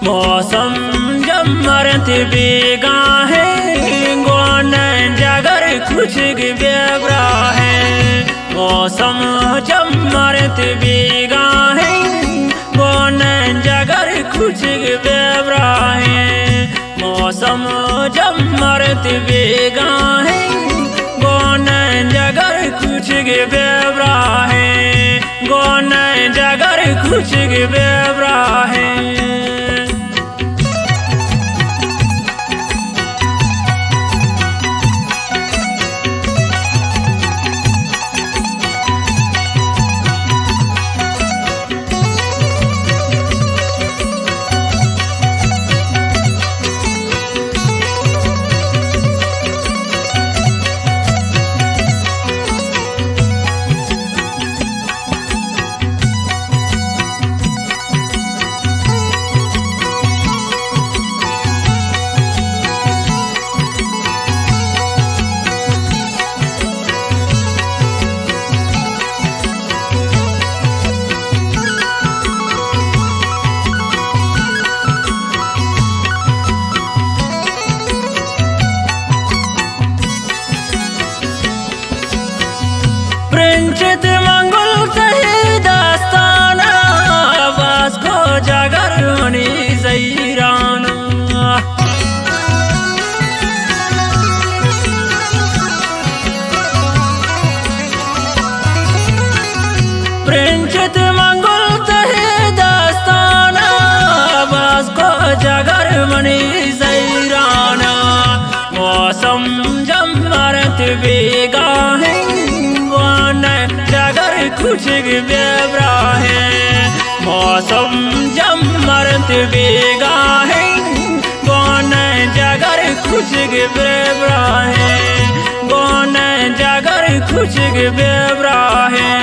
मौसम जमरत बेगा है गोन जगर कुछ बेबरा है। मौसम जमरत बेगा है गोन जगर कुछ बेबरा है। मौसम जमरत बेगा है गोन जगर कुछ बेबरा है। गोन जगर कुछ बेबरा है। प्रिंचित मंगल सही दास्ताना वास्को जागर मनी जैराना। प्रिंचित मंगल सही दास्ताना वास्को जागर मनी जैराना। मौसम जमरत बेगा है जगर कुछ बेबरा है। मौसम जमरत बेगा है गोन जगर कुछ बेबरा है। गोन जगर कुछ बेबरा है।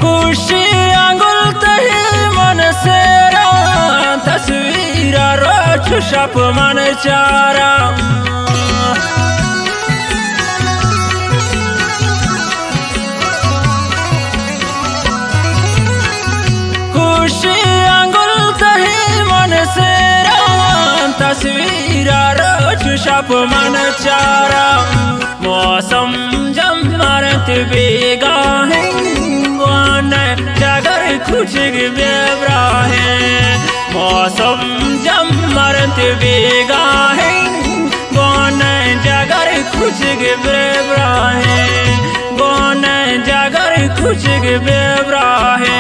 खुशी अंगुल तही मन सेरा तस्वीरा रोच शप मन चारा। खुशी अंगुल तही मन सेरा तस्वीरा रोच शप मन चारा। मौसम जमरत बेगा है जगर कुछ बेबरा है। मौसम जमरत बेगा है गोन जगर कुछ बेबरा है। गोन जगर कुछ बेबरा है।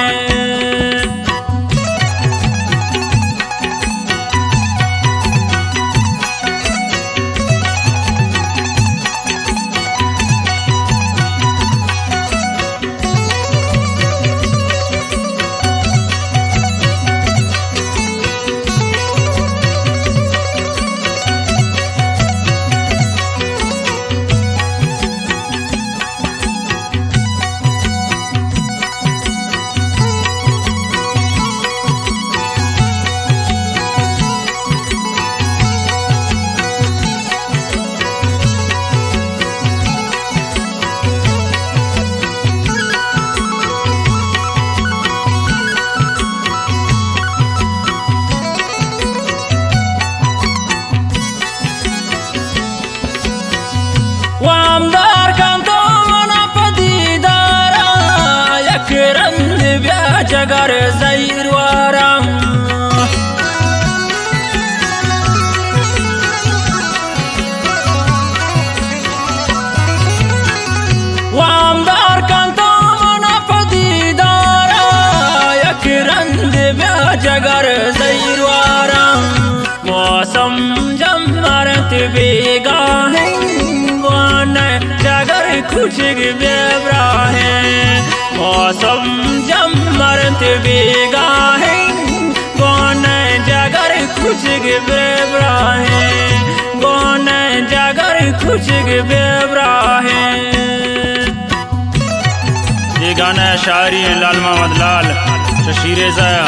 वामदार कांतो मना पदीदारा यकरंद ब्या जगर जैरवारा। मौसम जमरत बेगाहे गोन जगर खुशग बेब्राहे मौसम जमरत बेगाहे गोन जगर खुशग बेब्राहे गोन जगर खुशग बेब्राहे। ये गाना शायरी लाल मोहम्मद लाल शशीर ज़या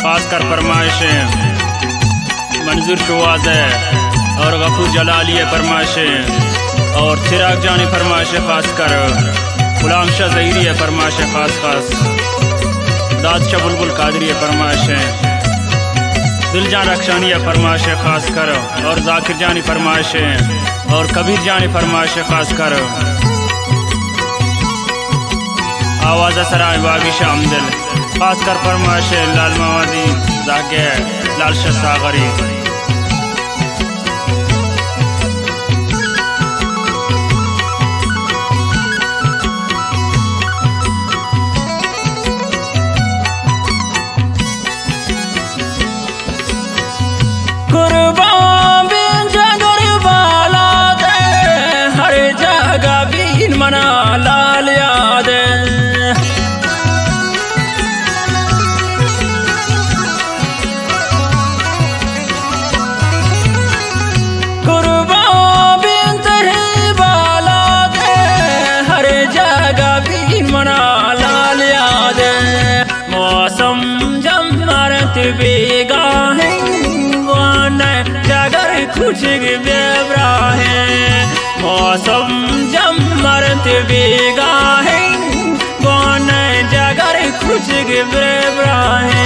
खास कर फरमाइश मंजूर शवाज है और गफूर जलाली फरमाइश और चिराग जानी फरमाइश खास कर गुलाम शाह ज़हीरी है फरमाइश खास दादशाह बुलबुल कादरी है फरमाइश दिलजान रक्षानी है फरमाइश खास कर और जाकिर जानी फरमाइश और कबीर जानी फरमाइश खास कर आवाज़ सराय बागी शाम दिल खास कर फरमाइश लाल मोहम्मदी जागे लाल शाह सागरी। कुर्बान बिन जगर वाला दे हर जगह बिन मना लाल याद मौसम जमरत बेगाहे गोन जगर खुशग बेब्राहे मौसम जमरत बेगाहे गोन जगर खुशग बेब्राहे।